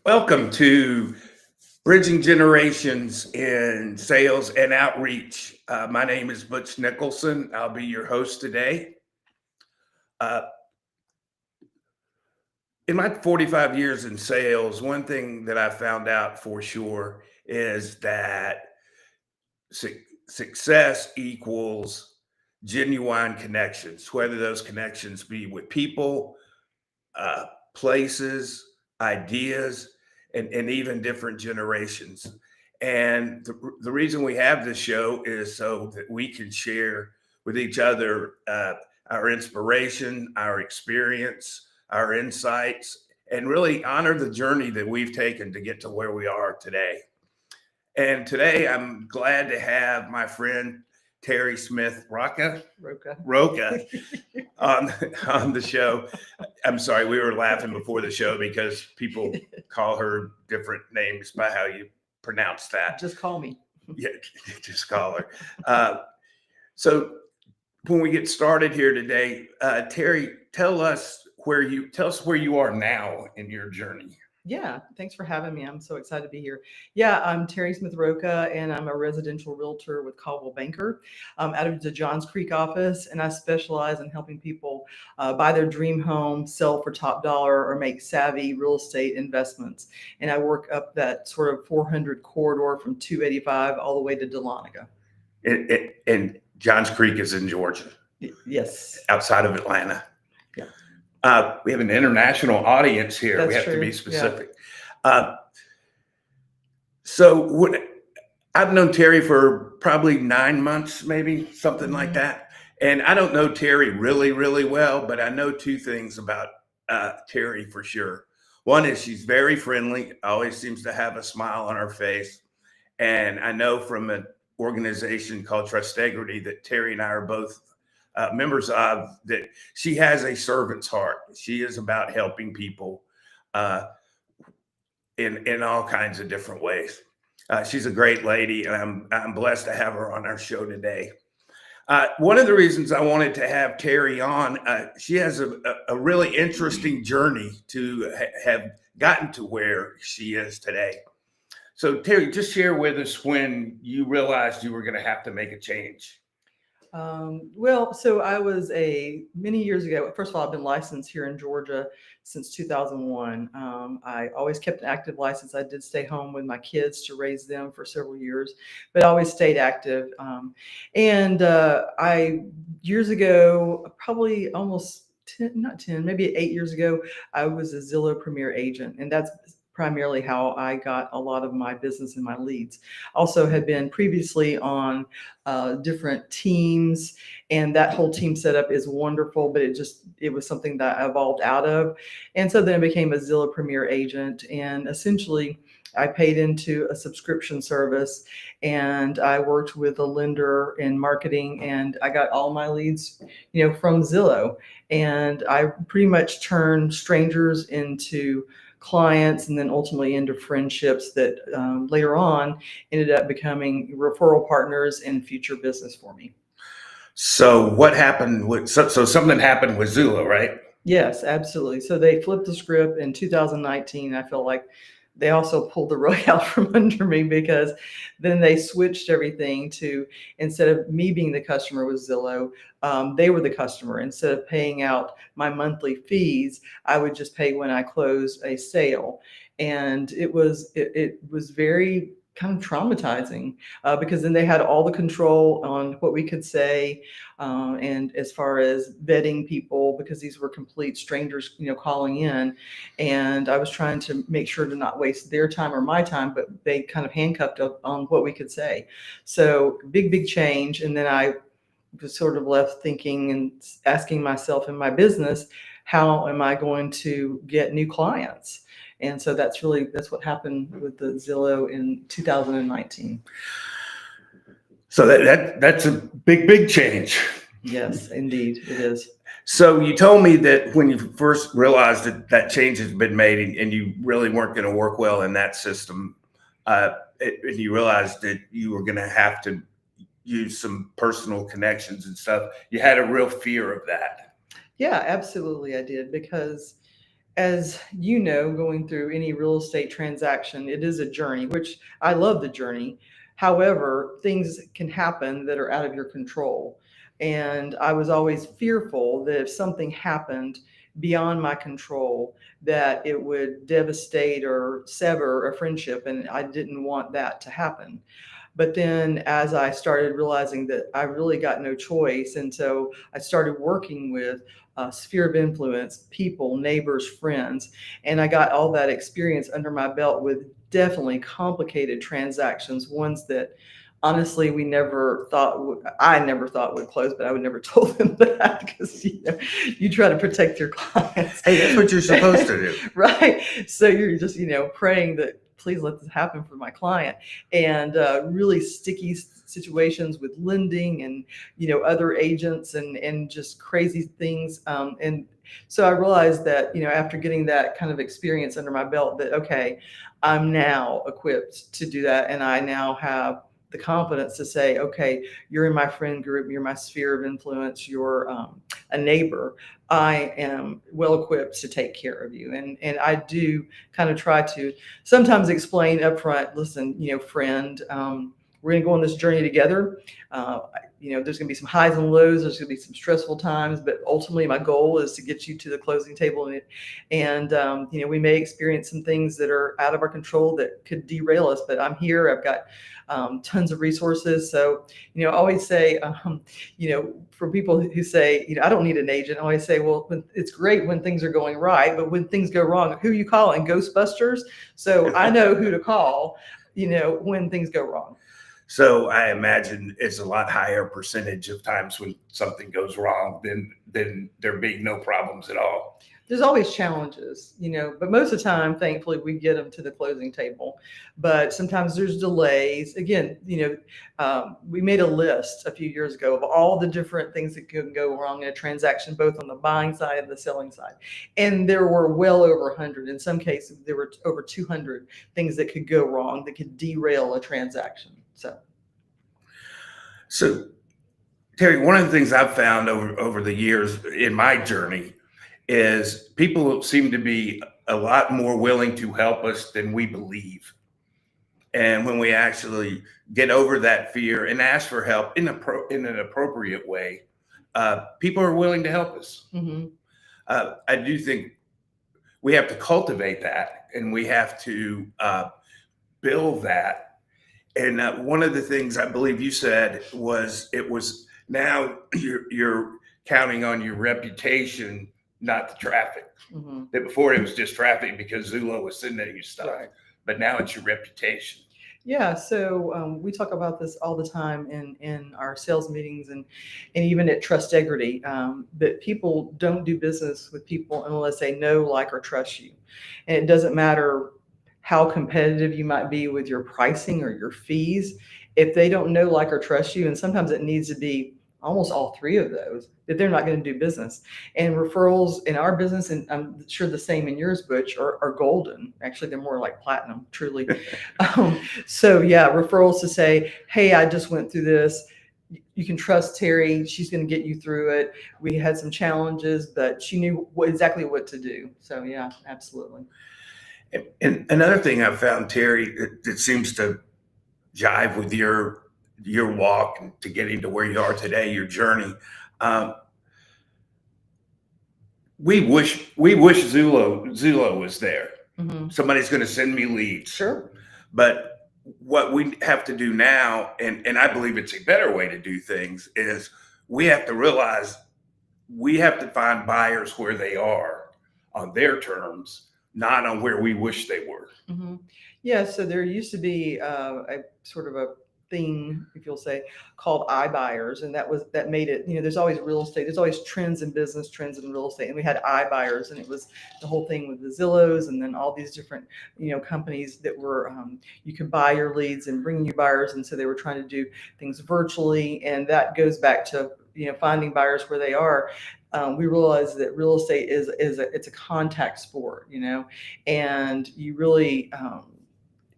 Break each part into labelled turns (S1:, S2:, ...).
S1: Welcome to Bridging Generations in Sales and Outreach. My name is Butch Nicholson. I'll be your host today. Uh, in my 45 years in sales, one thing that I found out for sure is that success equals genuine connections, whether those connections be with people, uh, places, ideas, and even different generations. And the reason we have this show is so that we can share with each other our inspiration, our experience, our insights, and really honor the journey that we've taken to get to where we are today. And today I'm glad to have my friend Terri Smith Roca on the show. I'm sorry, we were laughing before the show because people call her different names by how you pronounce that.
S2: Just call me.
S1: Yeah, just call her. So when we get started here today, Terri, tell us where you are now in your journey.
S2: Yeah, thanks for having me. I'm so excited to be here. Yeah, I'm Terri Smith Roca, and I'm a residential realtor with Caldwell Banker out of the Johns Creek office. And I specialize in helping people buy their dream home, sell for top dollar, or make savvy real estate investments. And I work up that sort of 400 corridor from 285 all the way to Dahlonega.
S1: And Johns Creek is in Georgia.
S2: Yes.
S1: Outside of Atlanta.
S2: Yeah.
S1: We have an international audience here.
S2: That's
S1: we have
S2: true.
S1: To be specific. Yeah. I've known Terri for probably 9 months, maybe something like that. And I don't know Terri really, really well, but I know two things about Terri for sure. One is she's very friendly, always seems to have a smile on her face. And I know from an organization called Trustegrity that Terri and I are both members of, that she has a servant's heart. She is about helping people in all kinds of different ways. She's a great lady, and I'm blessed to have her on our show today. One of the reasons I wanted to have Terri on, she has a really interesting journey to have gotten to where she is today. So Terri, just share with us when you realized you were going to have to make a change.
S2: So I was many years ago. First of all, I've been licensed here in Georgia since 2001. I always kept an active license. I did stay home with my kids to raise them for several years, but I always stayed active. I years ago, probably almost 10, maybe 8 years ago, I was a Zillow Premier agent, and that's primarily how I got a lot of my business and my leads. Also had been previously on different teams, and that whole team setup is wonderful, but it was something that I evolved out of. And so then I became a Zillow Premier agent, and essentially I paid into a subscription service, and I worked with a lender in marketing, and I got all my leads, from Zillow. And I pretty much turned strangers into clients, and then ultimately into friendships that later on ended up becoming referral partners and future business for me.
S1: So what happened so something happened with Zillow, right?
S2: Yes, absolutely. So they flipped the script in 2019. I feel like they also pulled the rug out from under me, because then they switched everything to, instead of me being the customer with Zillow, they were the customer. Instead of paying out my monthly fees, I would just pay when I closed a sale. And it was very kind of traumatizing, because then they had all the control on what we could say, and as far as vetting people, because these were complete strangers, calling in, and I was trying to make sure to not waste their time or my time, but they kind of handcuffed on what we could say. So big change. And then I was sort of left thinking and asking myself in my business, how am I going to get new clients? And so that's what happened with the Zillow in 2019.
S1: So that's a big change.
S2: Yes, indeed, it is.
S1: So you told me that when you first realized that change has been made, and you really weren't going to work well in that system, and you realized that you were going to have to use some personal connections and stuff, you had a real fear of that.
S2: Yeah, absolutely, I did, because As you know, going through any real estate transaction, it is a journey, which I love the journey. However, things can happen that are out of your control. And I was always fearful that if something happened beyond my control, that it would devastate or sever a friendship. And I didn't want that to happen. But then as I started realizing that I really got no choice, and so I started working with sphere of influence, people, neighbors, friends, and I got all that experience under my belt with definitely complicated transactions, ones that honestly we never thought I never thought would close, but I would never told them that because you try to protect your clients.
S1: Hey, that's what you're supposed to do.
S2: Right. So you're just praying that please let this happen for my client. And really sticky situations with lending and other agents and just crazy things. And so I realized that after getting that kind of experience under my belt, that okay, I'm now equipped to do that, and I now have the confidence to say, okay, you're in my friend group, you're my sphere of influence, you're a neighbor. I am well equipped to take care of you. And I do kind of try to sometimes explain upfront, listen, friend, we're going to go on this journey together. There's going to be some highs and lows. There's going to be some stressful times, but ultimately my goal is to get you to the closing table. And we may experience some things that are out of our control that could derail us, but I'm here. I've got tons of resources. So, I always say, for people who say, I don't need an agent, I always say, well, it's great when things are going right, but when things go wrong, who you calling? Ghostbusters? So I know who to call, when things go wrong.
S1: So I imagine it's a lot higher percentage of times when something goes wrong than there being no problems at all.
S2: There's always challenges, but most of the time, thankfully, we get them to the closing table. But sometimes there's delays. Again, we made a list a few years ago of all the different things that can go wrong in a transaction, both on the buying side and the selling side. And there were well over 100. In some cases, there were over 200 things that could go wrong that could derail a transaction.
S1: So, Terri, one of the things I've found over the years in my journey is people seem to be a lot more willing to help us than we believe. And when we actually get over that fear and ask for help in an appropriate way, people are willing to help us.
S2: Mm-hmm.
S1: I do think we have to cultivate that, and we have to build that. And one of the things I believe you said was now you're counting on your reputation, not the traffic.
S2: Mm-hmm.
S1: That before it was just traffic because Zillow was sending you stuff,
S2: Right.
S1: But now it's your reputation.
S2: Yeah, so we talk about this all the time in our sales meetings and even at Trustegrity, that people don't do business with people unless they know, like, or trust you. And it doesn't matter how competitive you might be with your pricing or your fees. If they don't know, like, or trust you, and sometimes it needs to be almost all three of those, that they're not going to do business. And referrals in our business, and I'm sure the same in yours, Butch, are golden. Actually, they're more like platinum, truly. So yeah, referrals to say, hey, I just went through this. You can trust Terri. She's going to get you through it. We had some challenges, but she knew exactly what to do. So yeah, absolutely.
S1: And another thing I've found, Terri, that seems to jive with your walk to getting to where you are today, your journey. We wish Zillow was there.
S2: Mm-hmm.
S1: Somebody's going to send me leads.
S2: Sure.
S1: But what we have to do now, and I believe it's a better way to do things, is we have to realize we have to find buyers where they are on their terms, not on where we wish they were.
S2: Mm-hmm. Yeah, so there used to be a sort of a thing, if you'll say, called iBuyers, and that made it, there's always real estate, there's always trends in business, trends in real estate, and we had iBuyers, and it was the whole thing with the Zillows and then all these different companies that were you could buy your leads and bring you buyers, and so they were trying to do things virtually, and that goes back to finding buyers where they are. We realize that real estate it's a contact sport, and you really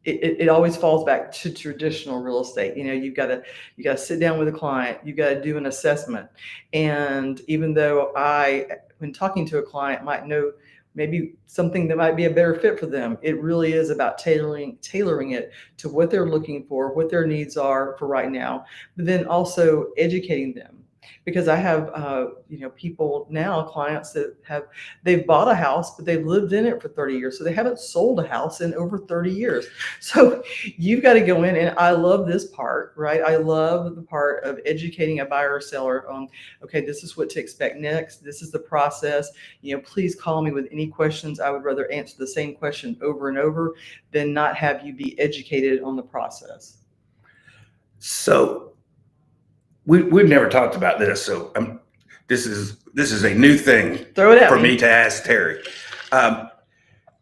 S2: it always falls back to traditional real estate. You got to sit down with a client, you got to do an assessment. And even though when talking to a client, might know maybe something that might be a better fit for them. It really is about tailoring it to what they're looking for, what their needs are for right now, but then also educating them. Because I have, people now, clients that they've bought a house, but they've lived in it for 30 years. So they haven't sold a house in over 30 years. So you've got to go in, and I love this part, right? I love the part of educating a buyer or seller on, okay, this is what to expect next. This is the process. Please call me with any questions. I would rather answer the same question over and over than not have you be educated on the process.
S1: So we've never talked about this, so this is a new thing
S2: Throw it at
S1: for me to ask Terri.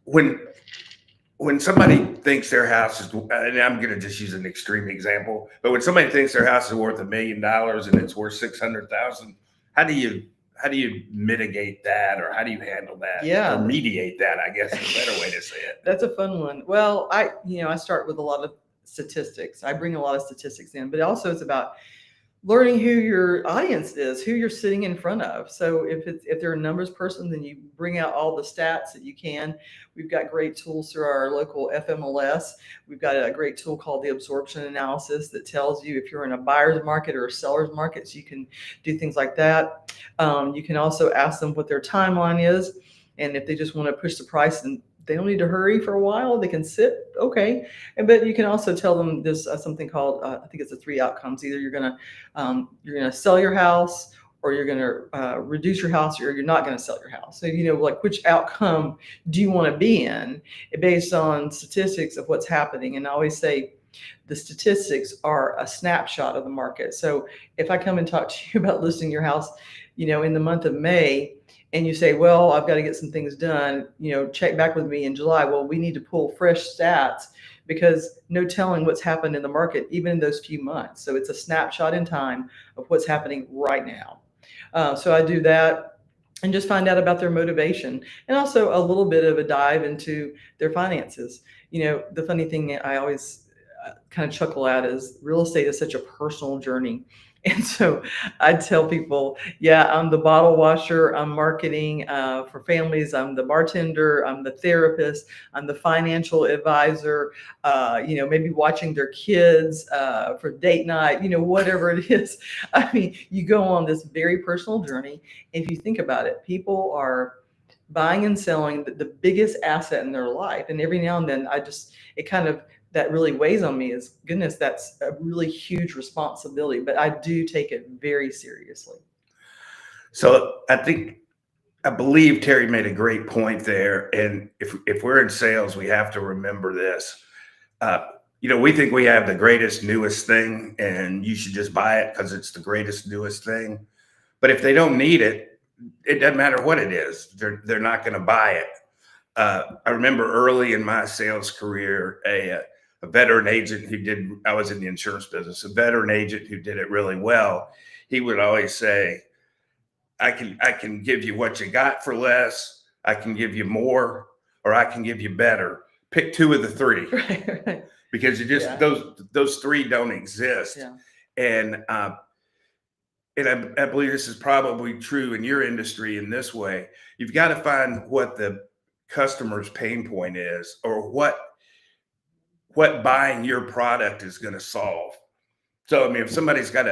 S1: When somebody thinks their house is, and I'm going to just use an extreme example, but when somebody thinks their house is worth $1 million and it's worth 600,000, how do you mitigate that, or how do you handle that?
S2: Yeah.
S1: Or mediate that, I guess is a better way to say it.
S2: That's a fun one. Well, I start with a lot of statistics. I bring a lot of statistics in, but also it's about learning who your audience is, who you're sitting in front of. So if they're a numbers person, then you bring out all the stats that you can. We've got great tools through our local FMLS. We've got a great tool called the absorption analysis that tells you if you're in a buyer's market or a seller's market, so you can do things like that. You can also ask them what their timeline is. And if they just want to push the price and they don't need to hurry for a while, they can sit, okay. But you can also tell them this something called, I think it's the 3 outcomes. Either you're gonna sell your house, or you're gonna reduce your house, or you're not gonna sell your house. So like, which outcome do you want to be in, based on statistics of what's happening. And I always say the statistics are a snapshot of the market. So if I come and talk to you about listing your house, in the month of May, and you say, well, I've got to get some things done, check back with me in July. Well, we need to pull fresh stats, because no telling what's happened in the market, even in those few months. So it's a snapshot in time of what's happening right now. So I do that and just find out about their motivation, and also a little bit of a dive into their finances. The funny thing I always kind of chuckle at is real estate is such a personal journey. And so I tell people, yeah, I'm the bottle washer, I'm marketing for families, I'm the bartender, I'm the therapist, I'm the financial advisor, maybe watching their kids for date night, whatever it is. I mean, you go on this very personal journey. If you think about it, people are buying and selling the biggest asset in their life. And every now and then that really weighs on me is, goodness, that's a really huge responsibility, but I do take it very seriously.
S1: So I believe Terri made a great point there. And if we're in sales, we have to remember this. We think we have the greatest, newest thing, and you should just buy it because it's the greatest, newest thing. But if they don't need it, it doesn't matter what it is. They're not going to buy it. I remember early in my sales career, a veteran agent I was in the insurance business, a veteran agent who did it really well. He would always say, I can give you what you got for less. I can give you more, or I can give you better. Pick 2 of the 3,
S2: right.
S1: Because those 3 don't exist.
S2: Yeah.
S1: And I believe this is probably true in your industry in this way. You've got to find what the customer's pain point is, or what buying your product is going to solve. So, I mean, if somebody's got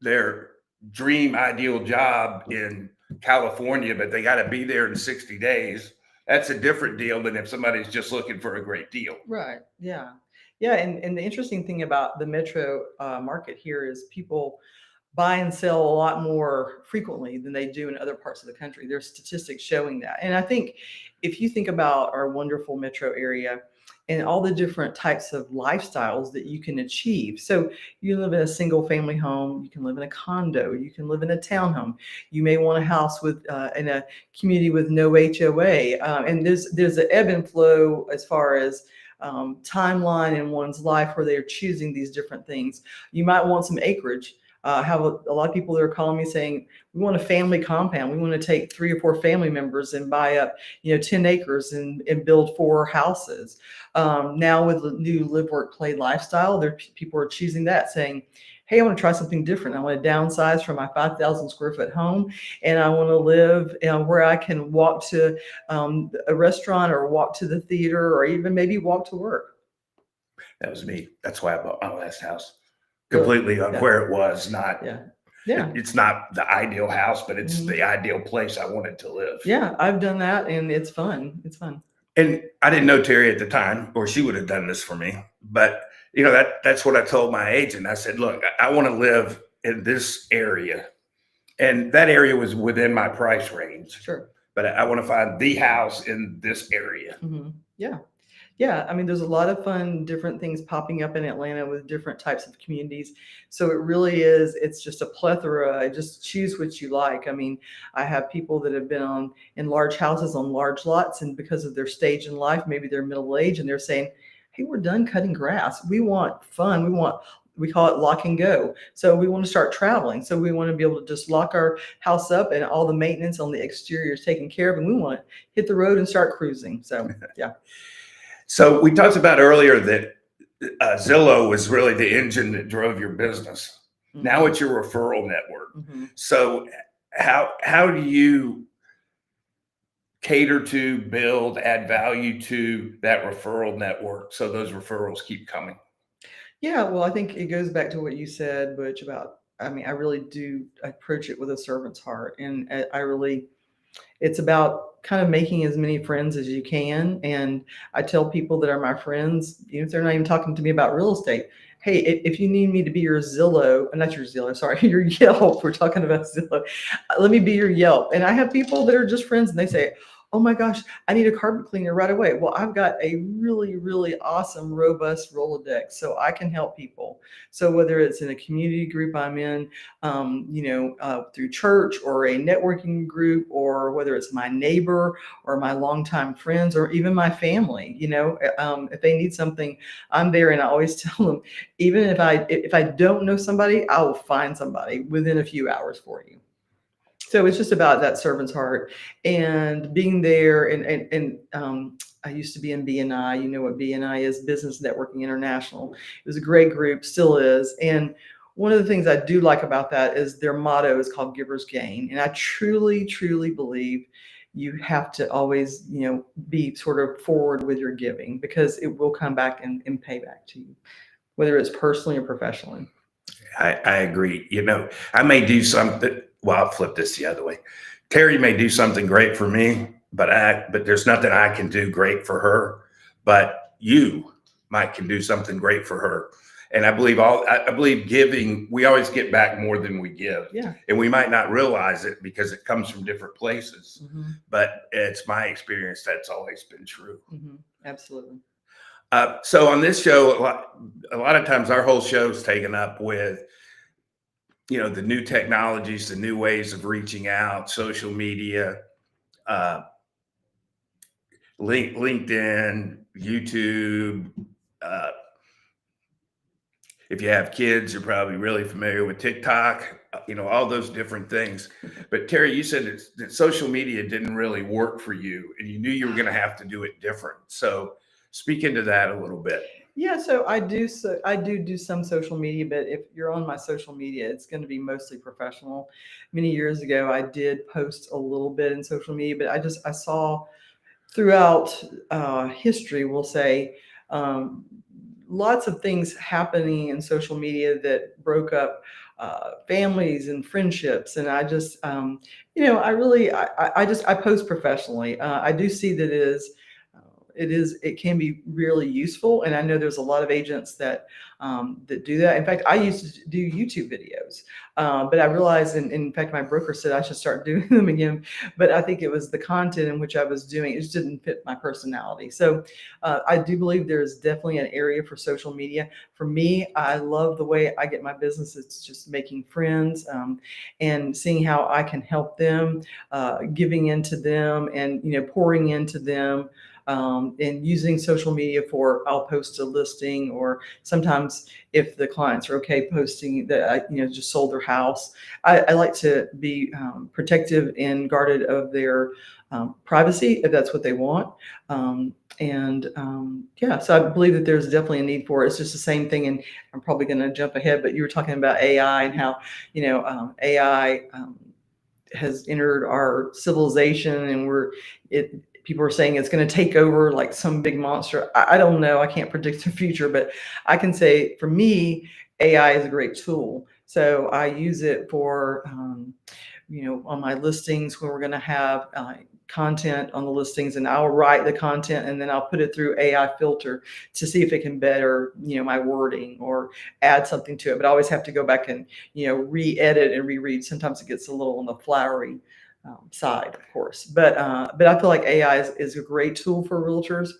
S1: their dream ideal job in California, but they got to be there in 60 days, that's a different deal than if somebody's just looking for a great deal.
S2: Right. Yeah. Yeah. And the interesting thing about the metro market here is people buy and sell a lot more frequently than they do in other parts of the country. There's statistics showing that. And I think if you think about our wonderful metro area and all the different types of lifestyles that you can achieve. So you live in a single family home, you can live in a condo, you can live in a townhome. You may want a house with in a community with no HOA. And there's an ebb and flow as far as timeline in one's life where they're choosing these different things. You might want some acreage. I have a lot of people that are calling me saying, we want a family compound. We want to take 3 or 4 family members and buy up, 10 acres and build 4 houses. Now with the new live, work, play lifestyle, people are choosing that, saying, hey, I want to try something different. I want to downsize from my 5,000 square foot home, and I want to live where I can walk to a restaurant or walk to the theater or even maybe walk to work.
S1: That was me. That's why I bought my last house.
S2: Really?
S1: Completely on
S2: Yeah.
S1: where it was, not
S2: Yeah. Yeah.
S1: it's not the ideal house, but it's
S2: Mhm.
S1: the ideal place I wanted to live.
S2: Yeah, I've done that, and it's fun. It's fun.
S1: And I didn't know Terry at the time, or she would have done this for me. But that's what I told my agent. I said, look, I want to live in this area. And that area was within my price range.
S2: Sure.
S1: But I want to find the house in this area.
S2: Mm-hmm. Yeah. Yeah, I mean, there's a lot of fun, different things popping up in Atlanta with different types of communities. So it really is, it's just a plethora. Just choose what you like. I mean, I have people that have been in large houses on large lots, and because of their stage in life, maybe they're middle age, and they're saying, hey, we're done cutting grass. We want fun. We call it lock and go. So we want to start traveling. So we want to be able to just lock our house up and all the maintenance on the exterior is taken care of, and we want to hit the road and start cruising. So yeah.
S1: So we talked about earlier that Zillow was really the engine that drove your business. Mm-hmm. Now it's your referral network. Mm-hmm. So how do you cater to, build, add value to that referral network so those referrals keep coming?
S2: Yeah, well, I think it goes back to what you said, Butch, about, I mean, I really do approach it with a servant's heart. And it's about kind of making as many friends as you can. And I tell people that are my friends, even if they're not even talking to me about real estate, hey, if you need me to be your Zillow, not your Zillow, sorry, your Yelp, we're talking about Zillow, let me be your Yelp. And I have people that are just friends, and they say, oh my gosh, I need a carpet cleaner right away. Well, I've got a really, really awesome, robust Rolodex, so I can help people. So whether it's in a community group I'm in, through church or a networking group, or whether it's my neighbor or my longtime friends or even my family, if they need something, I'm there. And I always tell them, even if I don't know somebody, I will find somebody within a few hours for you. So it's just about that servant's heart and being there. And I used to be in BNI. You know what BNI is, Business Networking International. It was a great group, still is. And one of the things I do like about that is their motto is called Givers Gain. And I truly, truly believe you have to always, be sort of forward with your giving, because it will come back and pay back to you, whether it's personally or professionally.
S1: I agree. I may do something. Well, I'll flip this the other way. Terry may do something great for me, but there's nothing I can do great for her. But you can do something great for her. And I believe giving, we always get back more than we give.
S2: Yeah.
S1: And we might not realize it because it comes from different places.
S2: Mm-hmm.
S1: But it's my experience that's always been true.
S2: Mm-hmm. Absolutely.
S1: So on this show, a lot of times our whole show is taken up with, the new technologies, the new ways of reaching out, social media, LinkedIn, YouTube. If you have kids, you're probably really familiar with TikTok, all those different things. But Terri, you said that social media didn't really work for you, and you knew you were going to have to do it different. So speak into that a little bit.
S2: Yeah, so I do some social media, but if you're on my social media, it's going to be mostly professional. Many years ago, I did post a little bit in social media, but I saw throughout history, we'll say, lots of things happening in social media that broke up families and friendships. And I just, I post professionally. I do see that it can be really useful. And I know there's a lot of agents that do that. In fact, I used to do YouTube videos, but I realized, and in fact, my broker said I should start doing them again. But I think it was the content in which I was doing, it just didn't fit my personality. So I do believe there's definitely an area for social media. For me, I love the way I get my business. It's just making friends and seeing how I can help them, giving into them, and pouring into them. and using social media for, I'll post a listing, or sometimes if the clients are okay posting that I, just sold their house. I like to be protective and guarded of their privacy if that's what they want. Yeah, so I believe that there's definitely a need for it. It's just the same thing, and I'm probably going to jump ahead, but you were talking about AI and how AI has entered our civilization, and people are saying it's going to take over like some big monster. I don't know. I can't predict the future, but I can say for me, AI is a great tool. So I use it for, on my listings when we're going to have content on the listings, and I'll write the content and then I'll put it through AI filter to see if it can better, my wording or add something to it. But I always have to go back and, re-edit and reread. Sometimes it gets a little on the flowery side, of course. But I feel like AI is a great tool for realtors.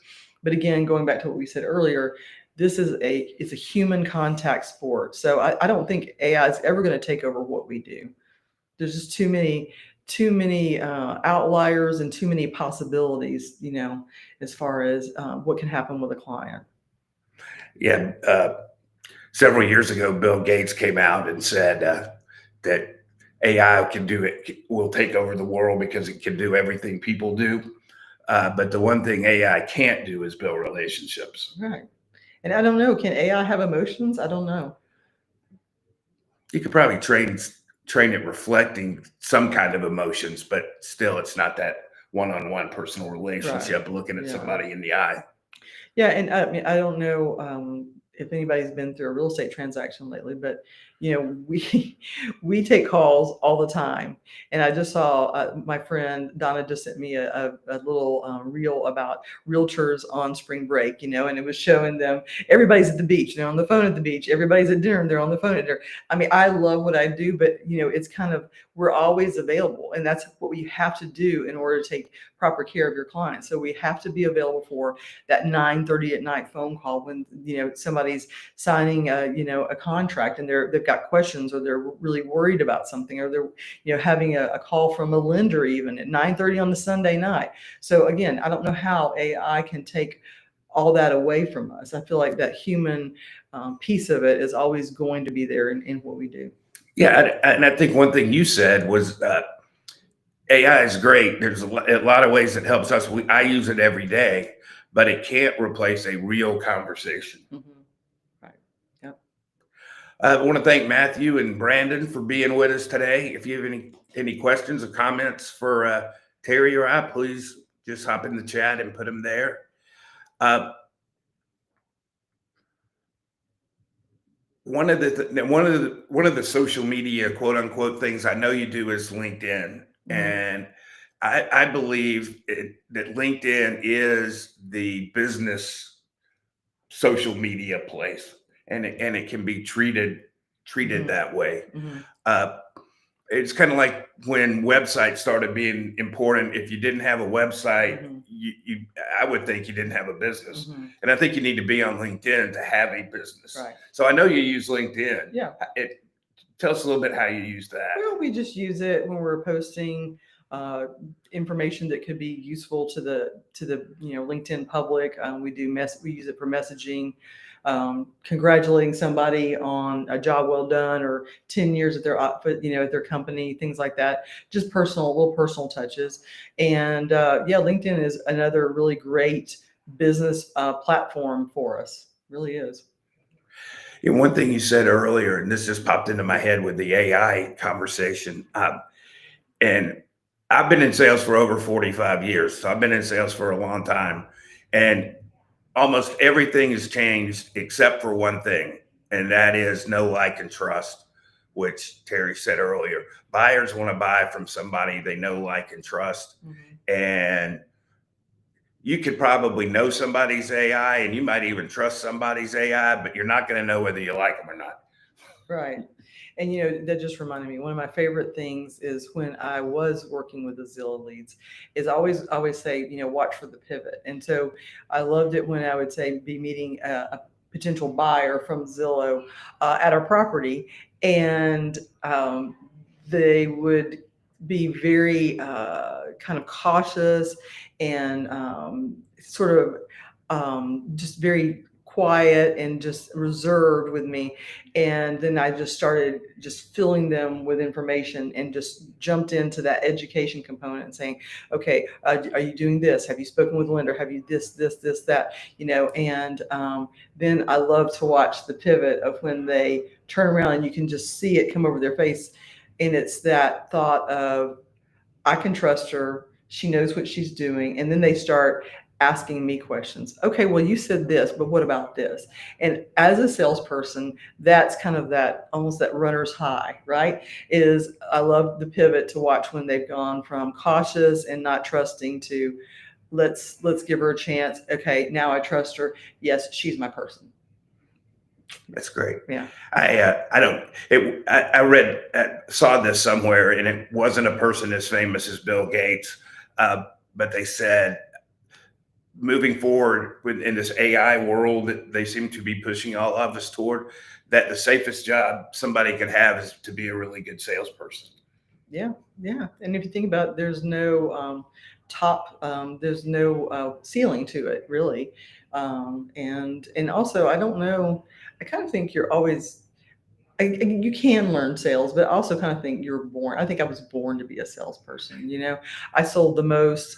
S2: But again, going back to what we said earlier, it's a human contact sport. So I don't think AI is ever going to take over what we do. There's just too many outliers and too many possibilities, as far as what can happen with a client.
S1: Yeah. Several years ago, Bill Gates came out and said that AI will take over the world because it can do everything people do. But the one thing AI can't do is build relationships.
S2: Right. And I don't know, can AI have emotions? I don't know.
S1: You could probably train it reflecting some kind of emotions, but still it's not that one-on-one personal relationship, looking at somebody in the eye.
S2: Yeah, and I mean, I don't know if anybody's been through a real estate transaction lately, but we take calls all the time. And I just saw my friend Donna just sent me a little reel about realtors on spring break, and it was showing them everybody's at the beach, they're on the phone at the beach. Everybody's at dinner, they're on the phone at dinner. I mean, I love what I do, but it's kind of, we're always available, and that's what we have to do in order to take proper care of your clients. So we have to be available for that 9:30 at night phone call when somebody's signing a contract and they've got questions, or they're really worried about something, or they're having a call from a lender even at 9:30 on the Sunday night. So again, I don't know how AI can take all that away from us. I feel like that human piece of it is always going to be there in what we do.
S1: Yeah, and I think one thing you said was AI is great. There's a lot of ways it helps us. I use it every day, but it can't replace a real conversation.
S2: Mm-hmm. Right. Yep.
S1: I want to thank Matthew and Brandon for being with us today. If you have any questions or comments for Terri or I, please just hop in the chat and put them there. One of the social media quote unquote things I know you do is LinkedIn, and I believe that LinkedIn is the business social media place, and it can be treated that way. It's kind of like when websites started being important. If you didn't have a website, I would think you didn't have a business. And I think you need to be on LinkedIn to have a business.
S2: Right.
S1: So I know you use LinkedIn.
S2: Yeah.
S1: Tell us a little bit how you use that.
S2: Well, we just use it when we're posting information that could be useful to the LinkedIn public. We use it for messaging, congratulating somebody on a job well done, or 10 years at their company, things like that. Just little personal touches. And LinkedIn is another really great business platform for us. It really is.
S1: And one thing you said earlier, and this just popped into my head with the AI conversation, and I've been in sales for over 45 years. So I've been in sales for a long time, and almost everything has changed except for one thing, and that is know, like, and trust, which Terri said earlier. Buyers want to buy from somebody they know, like, and trust. And you could probably know somebody's AI, and you might even trust somebody's AI, but you're not going to know whether you like them or not.
S2: Right. And that just reminded me, one of my favorite things is when I was working with the Zillow leads, is I always say, watch for the pivot. And so I loved it when I would say be meeting a potential buyer from Zillow at our property, and they would be very kind of cautious and sort of just very quiet and just reserved with me. And then I just started just filling them with information and just jumped into that education component and saying, okay, are you doing this? Have you spoken with a lender? Have you this, that, and then I love to watch the pivot of when they turn around and you can just see it come over their face. And it's that thought of, I can trust her. She knows what she's doing. And then they start asking me questions. Okay, well, you said this, but what about this? And as a salesperson, that's kind of that almost that runner's high, right? Is I love the pivot to watch when they've gone from cautious and not trusting to let's give her a chance. Okay, now I trust her. Yes, she's my person.
S1: That's great.
S2: Yeah.
S1: I read, saw this somewhere, and it wasn't a person as famous as Bill Gates, but they said, moving forward in this AI world that they seem to be pushing all of us toward, that the safest job somebody can have is to be a really good salesperson.
S2: Yeah. And if you think about it, there's no there's no ceiling to it, really. And also, I don't know, I kind of think you're always, you can learn sales, but I also kind of think you're born. I think I was born to be a salesperson. I sold the most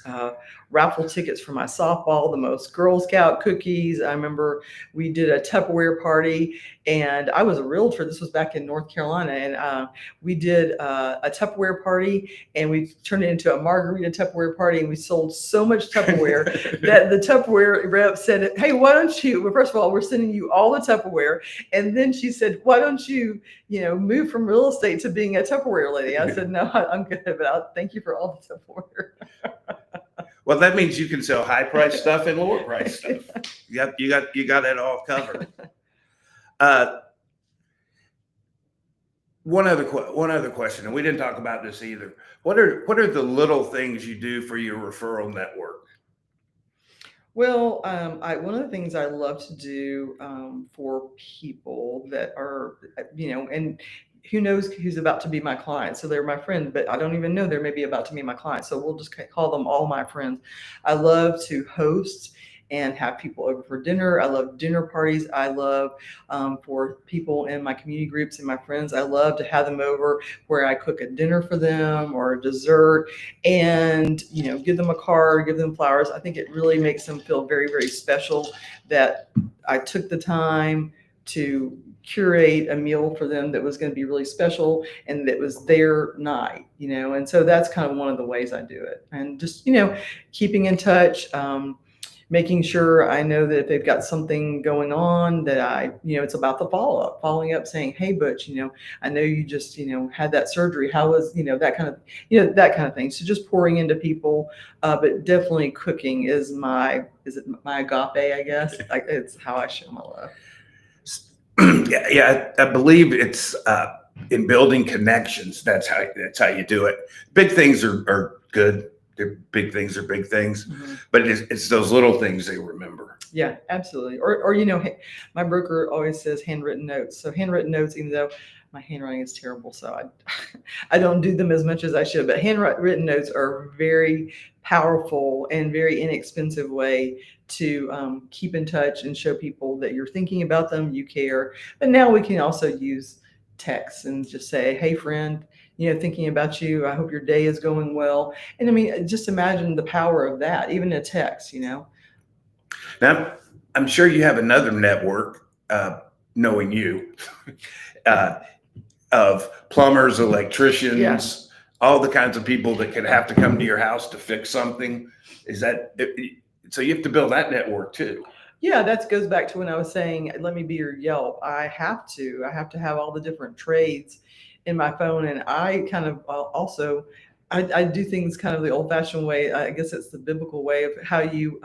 S2: raffle tickets for my softball, the most Girl Scout cookies. I remember we did a Tupperware party, and I was a realtor. This was back in North Carolina, and we did a Tupperware party, and we turned it into a margarita Tupperware party, and we sold so much Tupperware that the Tupperware rep said, "Hey, why don't you?" Well, first of all, we're sending you all the Tupperware, and then she said, "Why don't you, move from real estate to being a Tupperware lady?" I said, "No, I'm good, but thank you for all the Tupperware."
S1: Well, that means you can sell high price stuff and lower price stuff. You got it all covered. One other question, and we didn't talk about this either. What are the little things you do for your referral network?
S2: Well, one of the things I love to do for people that are, and who knows who's about to be my client. So they're my friend, but I don't even know they're maybe about to be my client. So we'll just call them all my friends. I love to host and have people over for dinner. I love dinner parties. I love for people in my community groups and my friends, I love to have them over where I cook a dinner for them or a dessert and, give them a card, give them flowers. I think it really makes them feel very, very special that I took the time to curate a meal for them that was going to be really special and that was their night, and so that's kind of one of the ways I do it. And just, keeping in touch, making sure I know that if they've got something going on that it's about the following up saying, "Hey, Butch, I know you just, had that surgery. How was, that kind of thing." So just pouring into people, but definitely cooking is my agape, I guess. It's how I show my love.
S1: Yeah, I believe it's in building connections. That's how you do it. Big things are good. Big things are big things, but it's those little things they remember.
S2: Yeah, absolutely. Or my broker always says handwritten notes. So handwritten notes, even though my handwriting is terrible, so I don't do them as much as I should. But handwritten notes are very powerful and very inexpensive way to keep in touch and show people that you're thinking about them, you care. But now we can also use text and just say, "Hey, friend, thinking about you. I hope your day is going well." And I mean, just imagine the power of that, even a text, Now,
S1: I'm sure you have another network, knowing you, of plumbers, electricians, all the kinds of people that could have to come to your house to fix something. So you have to build that network too.
S2: Yeah, that goes back to when I was saying, let me be your Yelp. I have to have all the different trades in my phone. And I kind of also, I do things kind of the old-fashioned way. I guess it's the biblical way of how you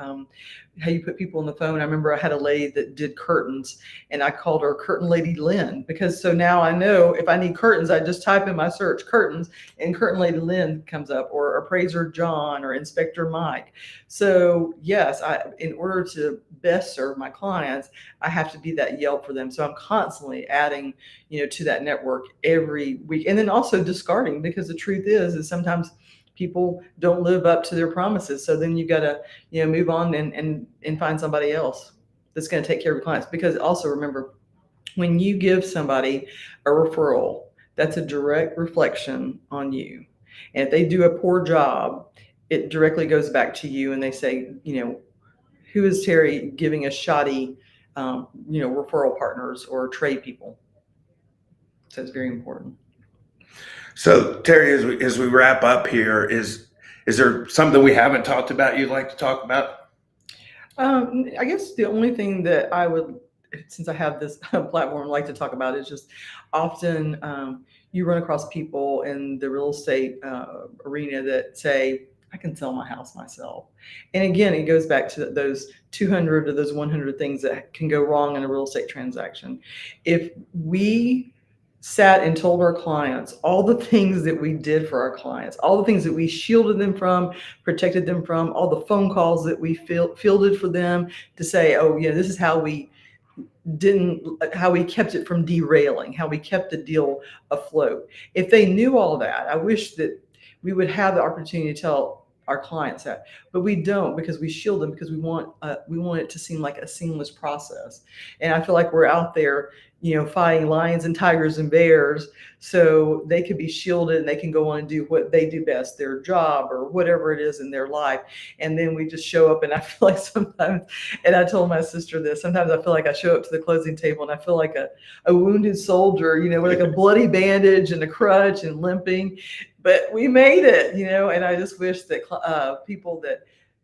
S2: put people on the phone. I remember I had a lady that did curtains, and I called her Curtain Lady Lynn, because so now I know if I need curtains, I just type in my search curtains, and Curtain Lady Lynn comes up, or Appraiser John, or Inspector Mike. So yes, in order to best serve my clients, I have to be that Yelp for them. So I'm constantly adding, to that network every week, and then also discarding, because the truth is sometimes people don't live up to their promises. So then you got to, move on and find somebody else that's going to take care of your clients. Because also remember, when you give somebody a referral, that's a direct reflection on you. And if they do a poor job, it directly goes back to you, and they say, who is Terri giving us shoddy, referral partners or trade people? So it's very important.
S1: So Terri, as we wrap up here, is there something we haven't talked about you'd like to talk about?
S2: I guess the only thing that I would, since I have this platform, like to talk about is just often you run across people in the real estate arena that say, I can sell my house myself. And again, it goes back to those 200 or those 100 things that can go wrong in a real estate transaction. If we sat and told our clients all the things that we did for our clients, all the things that we shielded them from, protected them from, all the phone calls that we fielded for them to say, oh, this is how we kept it from derailing, how we kept the deal afloat. If they knew all that, I wish that we would have the opportunity to tell our clients that, but we don't, because we shield them, because we want it to seem like a seamless process. And I feel like we're out there, fighting lions and tigers and bears, so they could be shielded and they can go on and do what they do best, their job or whatever it is in their life. And then we just show up, and I feel like sometimes, and I told my sister this, sometimes I feel like I show up to the closing table and I feel like a wounded soldier, with like a bloody bandage and a crutch and limping, but we made it, and I just wish that people that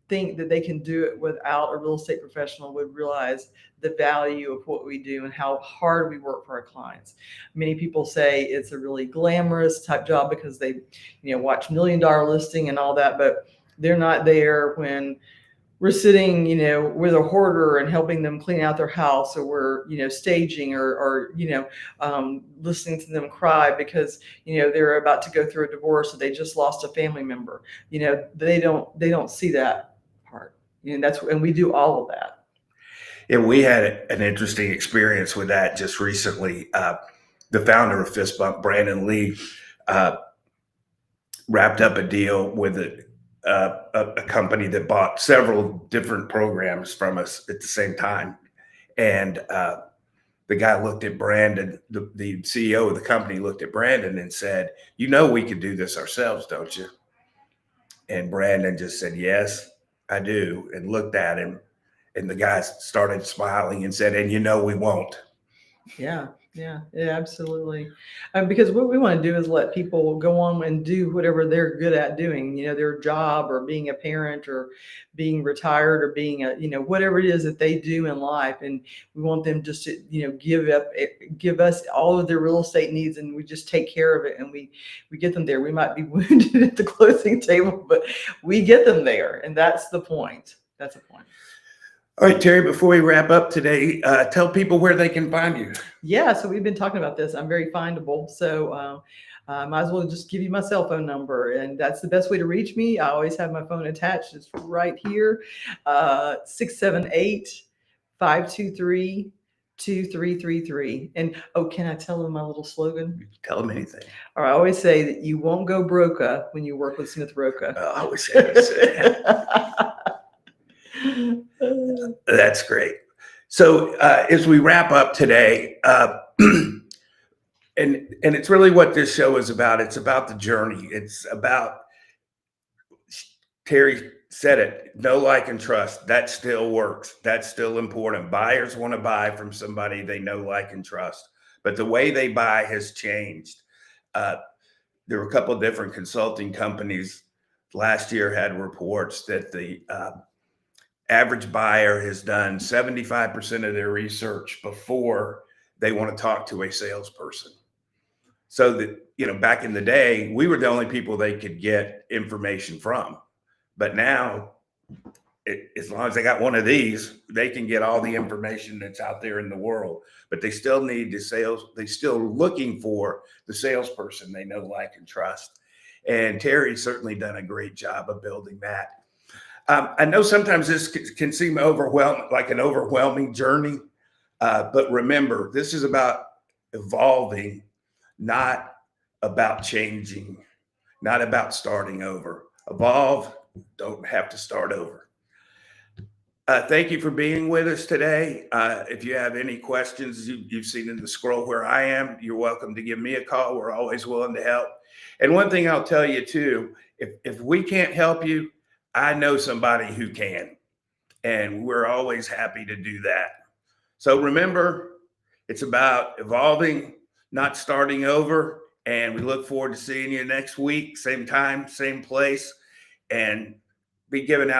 S2: think that they can do it without a real estate professional would realize the value of what we do and how hard we work for our clients. Many people say it's a really glamorous type job because they, watch $1 Million Listing and all that, but they're not there when we're sitting, with a hoarder and helping them clean out their house, or we're, staging or listening to them cry because, they're about to go through a divorce, or they just lost a family member. They don't see that part. And we do all of that.
S1: Yeah, we had an interesting experience with that just recently. The founder of Fist Bump, Brandon Lee, wrapped up a deal with a company that bought several different programs from us at the same time. And the guy looked at Brandon, the CEO of the company looked at Brandon and said, we could do this ourselves, don't you? And Brandon just said, yes, I do. And looked at him. And the guy started smiling and said, and we won't.
S2: Yeah, absolutely. Because what we want to do is let people go on and do whatever they're good at doing, their job, or being a parent, or being retired, or being whatever it is that they do in life. And we want them just to, give us all of their real estate needs, and we just take care of it. And we get them there. We might be wounded at the closing table, but we get them there. And that's the point. That's the point.
S1: All right, Terri, before we wrap up today, tell people where they can find you.
S2: Yeah, so we've been talking about this. I'm very findable. So might as well just give you my cell phone number. And that's the best way to reach me. I always have my phone attached. It's right here, 678-523-2333. And can I tell them my little slogan?
S1: Tell them anything.
S2: Or I always say that you won't go broke when you work with Smith Roca.
S1: I always say that. That's great. So as we wrap up today, and it's really what this show is about. It's about the journey. It's about, Terri said it, know, like, and trust. That still works. That's still important. Buyers want to buy from somebody they know, like, and trust. But the way they buy has changed. There were a couple of different consulting companies last year had reports that the average buyer has done 75% of their research before they want to talk to a salesperson. So that back in the day, we were the only people they could get information from. But now, as long as they got one of these, they can get all the information that's out there in the world. But they still need the sales. They still looking for the salesperson they know, like, and trust. And Terry's certainly done a great job of building that. I know sometimes this can seem overwhelming, like an overwhelming journey. But remember, this is about evolving, not about changing, not about starting over. Evolve, don't have to start over. Thank you for being with us today. If you have any questions you've seen in the scroll where I am, you're welcome to give me a call. We're always willing to help. And one thing I'll tell you too, if we can't help you, I know somebody who can. And we're always happy to do that. So remember, it's about evolving, not starting over. And we look forward to seeing you next week, same time, same place, and be giving out